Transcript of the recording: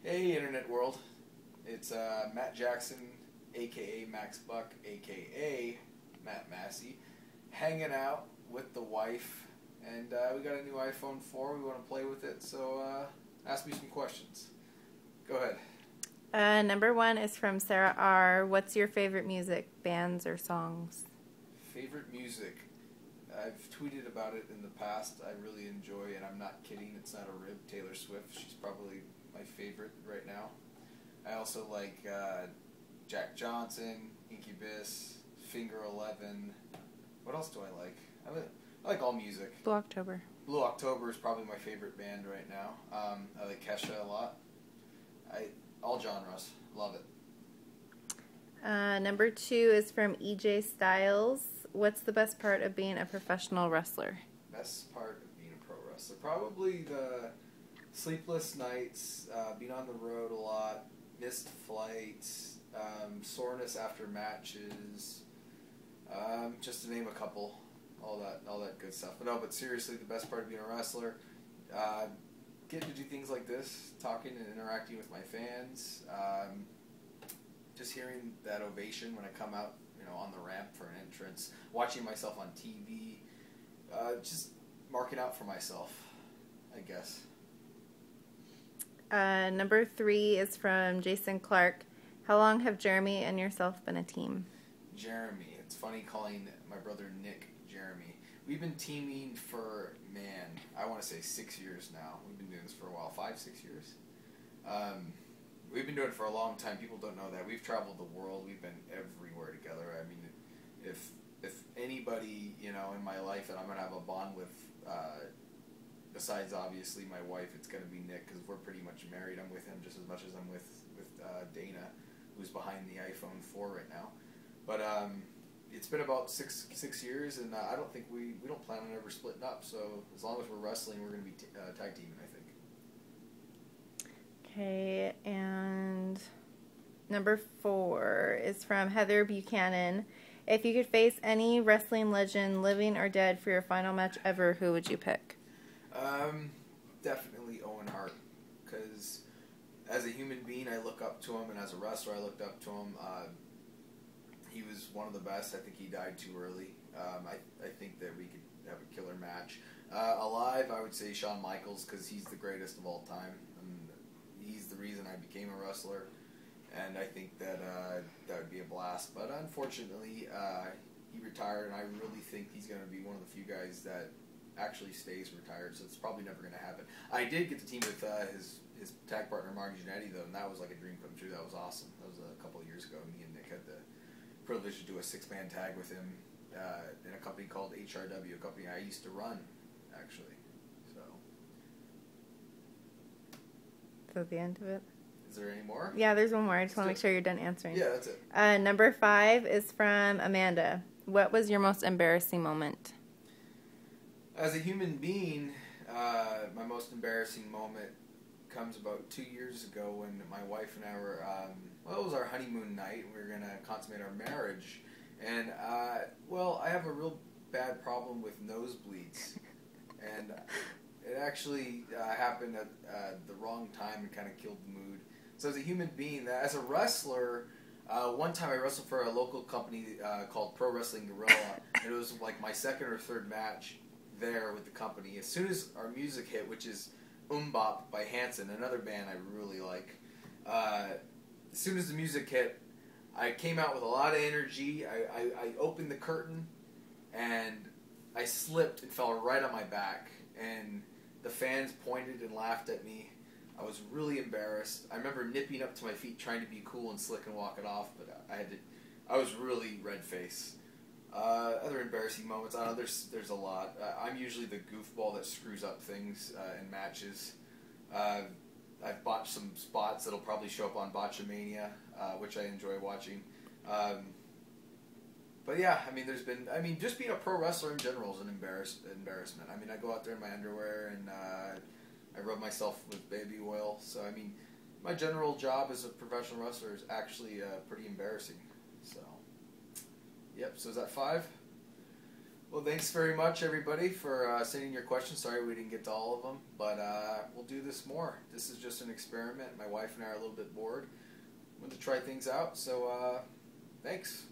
Hey, Internet world. It's Matt Jackson, aka Max Buck, aka Matt Massey, hanging out with the wife, and we got a new iPhone 4. We want to play with it, so ask me some questions. Go ahead. Number one is from Sarah R. What's your favorite music, bands or songs? Favorite music? I've tweeted about it in the past. I really enjoy, and I'm not kidding, it's not a rib, Taylor Swift. She's probably my favorite right now. I also like Jack Johnson, Incubus, Finger 11. What else do I like? I like all music. Blue October. Blue October is probably my favorite band right now. I like Kesha a lot. All genres. Love it. Number two is from EJ Styles. What's the best part of being a professional wrestler? Best part of being a pro wrestler? Probably the sleepless nights, being on the road a lot, missed flights, soreness after matches, just to name a couple. All that good stuff. But seriously, the best part of being a wrestler, getting to do things like this, talking and interacting with my fans, just hearing that ovation when I come out, on the ramp for an entrance, watching myself on TV, just marking out for myself, I guess. Number three is from Jason Clark. How long have Jeremy and yourself been a team? Jeremy. It's funny calling my brother Nick Jeremy. We've been teaming for, I want to say 6 years now. We've been doing this for a while, 5, 6 years. We've been doing it for a long time. People don't know that. We've traveled the world. We've been everywhere together. I mean, if anybody, in my life that I'm going to have a bond with, besides obviously my wife, it's going to be Nick, because we're pretty much married. I'm with him just as much as I'm with Dana, who's behind the iPhone 4 right now. But it's been about six years, and I don't think we don't plan on ever splitting up. So as long as we're wrestling, we're going to be tag teaming, I think. Okay, and number four is from Heather Buchanan. If you could face any wrestling legend, living or dead, for your final match ever, who would you pick? Definitely Owen Hart, because as a human being, I look up to him, and as a wrestler, I looked up to him. He was one of the best. I think he died too early. I think that we could have a killer match. Alive, I would say Shawn Michaels, because he's the greatest of all time. He's the reason I became a wrestler, and I think that that would be a blast. But unfortunately, he retired, and I really think he's going to be one of the few guys that actually stays retired, so it's probably never going to happen. I did get to team with his tag partner, Mark Giannetti, though, and that was like a dream come true. That was awesome. That was a couple of years ago. Me and Nick had the privilege to do a 6-man tag with him in a company called HRW, a company I used to run, actually. So. Is that the end of it? Is there any more? Yeah, there's one more. I just want to make sure you're done answering. Yeah, that's it. Number five is from Amanda. What was your most embarrassing moment? As a human being, my most embarrassing moment comes about 2 years ago when my wife and I were, it was our honeymoon night. We were going to consummate our marriage. And, I have a real bad problem with nosebleeds. And it actually happened at the wrong time and kind of killed the mood. So as a human being, as a wrestler, one time I wrestled for a local company called Pro Wrestling Guerrilla, and it was like my second or third match there with the company. As soon as our music hit, which is Bop by Hanson, another band I really like, as soon as the music hit, I came out with a lot of energy. I opened the curtain, and I slipped and fell right on my back, and the fans pointed and laughed at me. I was really embarrassed. I remember nipping up to my feet, trying to be cool and slick and walk it off, but I was really red-faced. Other embarrassing moments, I don't know, there's a lot. I'm usually the goofball that screws up things in matches. I've botched some spots that'll probably show up on Botchamania, which I enjoy watching. But yeah, just being a pro wrestler in general is an embarrassment. I go out there in my underwear and I rub myself with baby oil. So my general job as a professional wrestler is actually pretty embarrassing. So. Yep, so is that 5? Well, thanks very much, everybody, for sending your questions. Sorry we didn't get to all of them, but we'll do this more. This is just an experiment. My wife and I are a little bit bored. Want to try things out, so thanks.